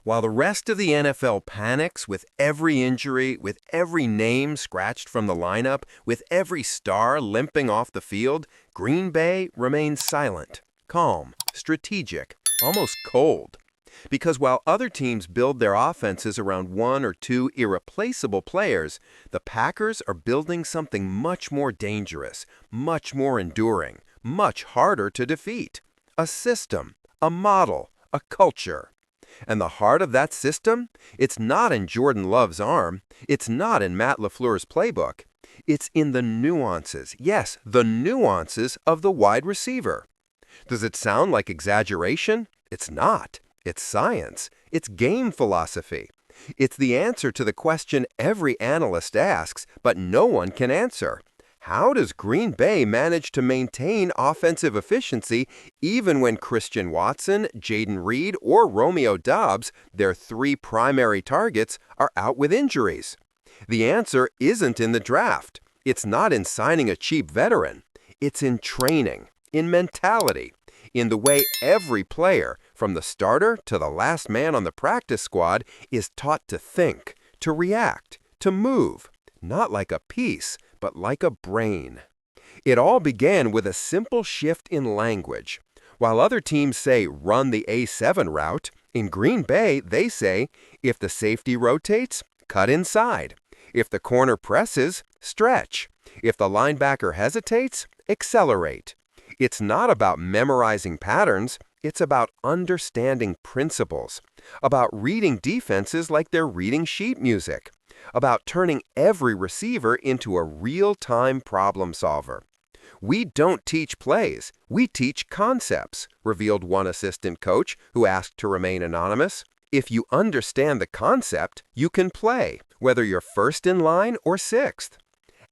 While the rest of the NFL panics with every injury, with every name scratched from the lineup, with every star limping off the field, Green Bay remains silent, calm, strategic, almost cold. Because while other teams build their offenses around one or two irreplaceable players, the Packers are building something much more dangerous, much more enduring, much harder to defeat. A system, a model, a culture. And the heart of that system? It's not in Jordan Love's arm. It's not in Matt LaFleur's playbook. It's in the nuances, yes, the nuances of the wide receiver. Does it sound like exaggeration? It's not. It's science. It's game philosophy. It's the answer to the question every analyst asks, but no one can answer. How does Green Bay manage to maintain offensive efficiency even when Christian Watson, Jayden Reed, or Romeo Doubs, their three primary targets, are out with injuries? The answer isn't in the draft. It's not in signing a cheap veteran. It's in training, in mentality, in the way every player, from the starter to the last man on the practice squad, is taught to think, to react, to move, not like a piece, but like a brain. It all began with a simple shift in language. While other teams say run the A7 route, in Green Bay they say if the safety rotates, cut inside. If the corner presses, stretch. If the linebacker hesitates, accelerate. It's not about memorizing patterns, it's about understanding principles, about reading defenses like they're reading sheet music, about turning every receiver into a real-time problem solver. We don't teach plays, we teach concepts, revealed one assistant coach who asked to remain anonymous. If you understand the concept, you can play, whether you're first in line or sixth.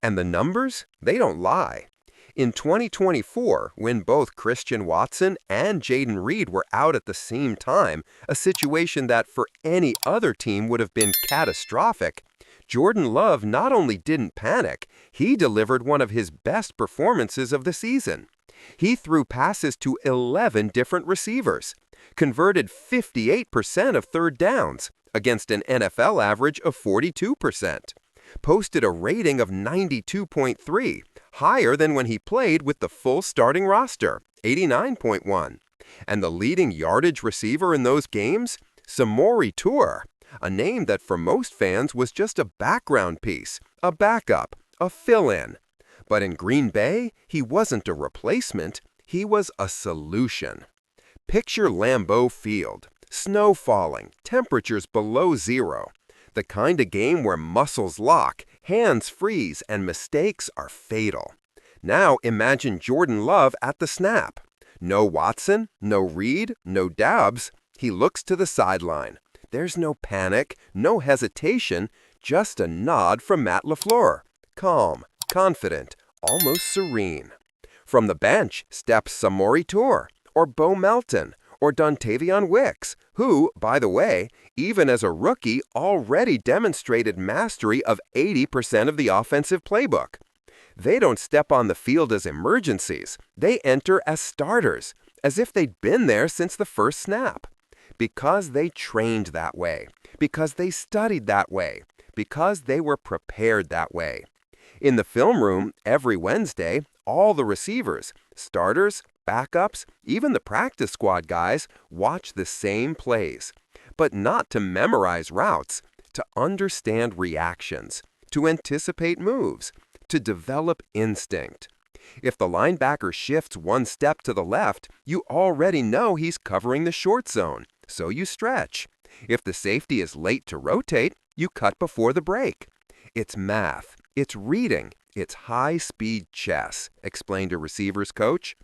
And the numbers, they don't lie. In 2024, when both Christian Watson and Jayden Reed were out at the same time, a situation that for any other team would have been catastrophic, Jordan Love not only didn't panic, he delivered one of his best performances of the season. He threw passes to 11 different receivers, converted 58% of third downs against an NFL average of 42%, posted a rating of 92.3, higher than when he played with the full starting roster, 89.1. And the leading yardage receiver in those games? Samori Toure, a name that for most fans was just a background piece, a backup, a fill-in. But in Green Bay, he wasn't a replacement, he was a solution. Picture Lambeau Field, snow falling, temperatures below zero. The kind of game where muscles lock, hands freeze, and mistakes are fatal. Now imagine Jordan Love at the snap. No Watson, no Reed, no Doubs. He looks to the sideline. There's no panic, no hesitation, just a nod from Matt LaFleur. Calm, confident, almost serene. From the bench steps Samori Toure, or Bo Melton, or Dontavion Wicks, who, by the way, even as a rookie, already demonstrated mastery of 80% of the offensive playbook. They don't step on the field as emergencies. They enter as starters, as if they'd been there since the first snap. Because they trained that way, because they studied that way, because they were prepared that way. In the film room, every Wednesday, all the receivers, starters, backups, even the practice squad guys, watch the same plays. But not to memorize routes, to understand reactions, to anticipate moves, to develop instinct. If the linebacker shifts one step to the left, you already know he's covering the short zone, so you stretch. If the safety is late to rotate, you cut before the break. It's math, it's reading, it's high-speed chess, explained a receivers coach.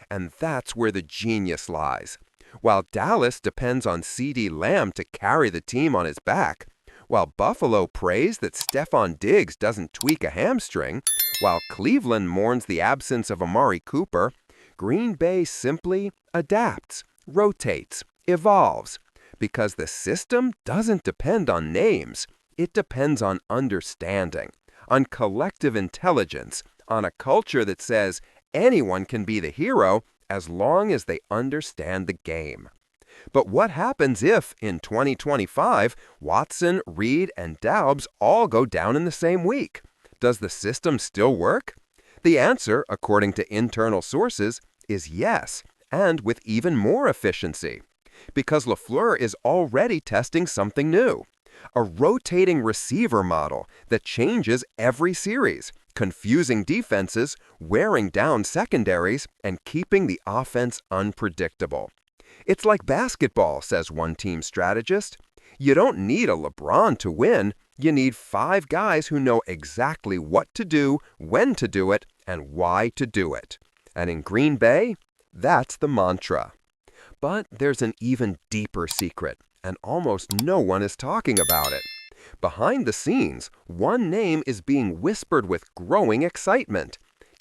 And that's where the genius lies. While Dallas depends on CeeDee Lamb to carry the team on his back, while Buffalo prays that Stephon Diggs doesn't tweak a hamstring, while Cleveland mourns the absence of Amari Cooper, Green Bay simply adapts, rotates, evolves, because the system doesn't depend on names. It depends on understanding, on collective intelligence, on a culture that says anyone can be the hero as long as they understand the game. But what happens if, in 2025, Watson, Reed, and Doubs all go down in the same week? Does the system still work? The answer, according to internal sources, is yes, and with even more efficiency. Because LaFleur is already testing something new. A rotating receiver model that changes every series, confusing defenses, wearing down secondaries, and keeping the offense unpredictable. It's like basketball, says one team strategist. You don't need a LeBron to win. You need 5 guys who know exactly what to do, when to do it, and why to do it. And in Green Bay, that's the mantra. But there's an even deeper secret, and almost no one is talking about it. Behind the scenes, one name is being whispered with growing excitement.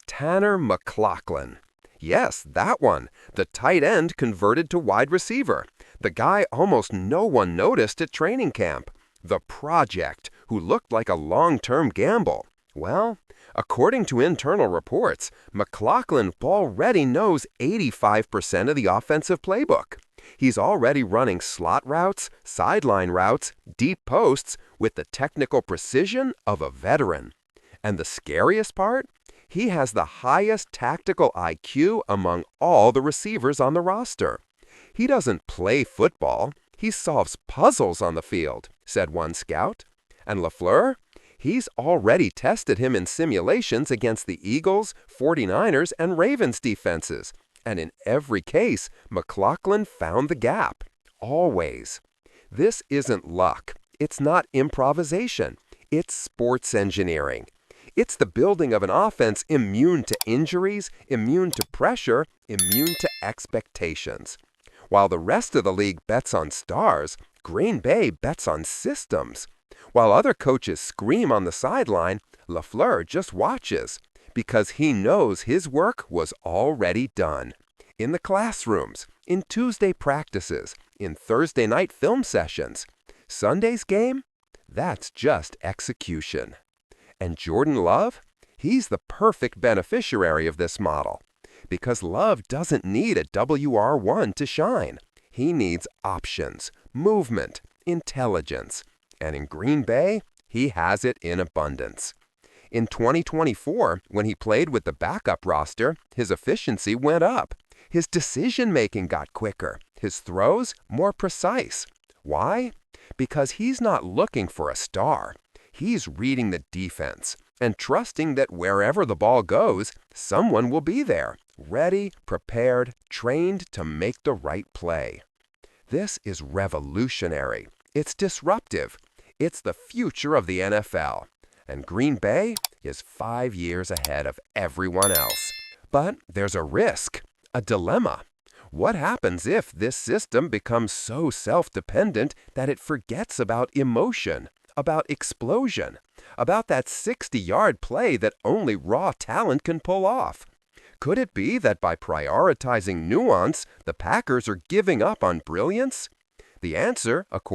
Tanner McLachlan. Yes, that one, the tight end converted to wide receiver, the guy almost no one noticed at training camp, the project who looked like a long-term gamble. Well, according to internal reports, McLachlan already knows 85% of the offensive playbook. He's already running slot routes, sideline routes, deep posts with the technical precision of a veteran. And the scariest part? He has the highest tactical IQ among all the receivers on the roster. He doesn't play football, he solves puzzles on the field, said one scout. And LaFleur? He's already tested him in simulations against the Eagles, 49ers, and Ravens defenses. And in every case, McLachlan found the gap. Always. This isn't luck. It's not improvisation. It's sports engineering. It's the building of an offense immune to injuries, immune to pressure, immune to expectations. While the rest of the league bets on stars, Green Bay bets on systems. While other coaches scream on the sideline, LaFleur just watches because he knows his work was already done. In the classrooms, in Tuesday practices, in Thursday night film sessions. Sunday's game? That's just execution. And Jordan Love? He's the perfect beneficiary of this model. Because Love doesn't need a WR1 to shine. He needs options, movement, intelligence. And in Green Bay, he has it in abundance. In 2024, when he played with the backup roster, his efficiency went up. His decision-making got quicker. His throws more precise. Why? Because he's not looking for a star. He's reading the defense and trusting that wherever the ball goes, someone will be there, ready, prepared, trained to make the right play. This is revolutionary. It's disruptive. It's the future of the NFL. And Green Bay is 5 years ahead of everyone else. But there's a risk, a dilemma. What happens if this system becomes so self-dependent that it forgets about emotion, about explosion, about that 60-yard play that only raw talent can pull off? Could it be that by prioritizing nuance, the Packers are giving up on brilliance? The answer, according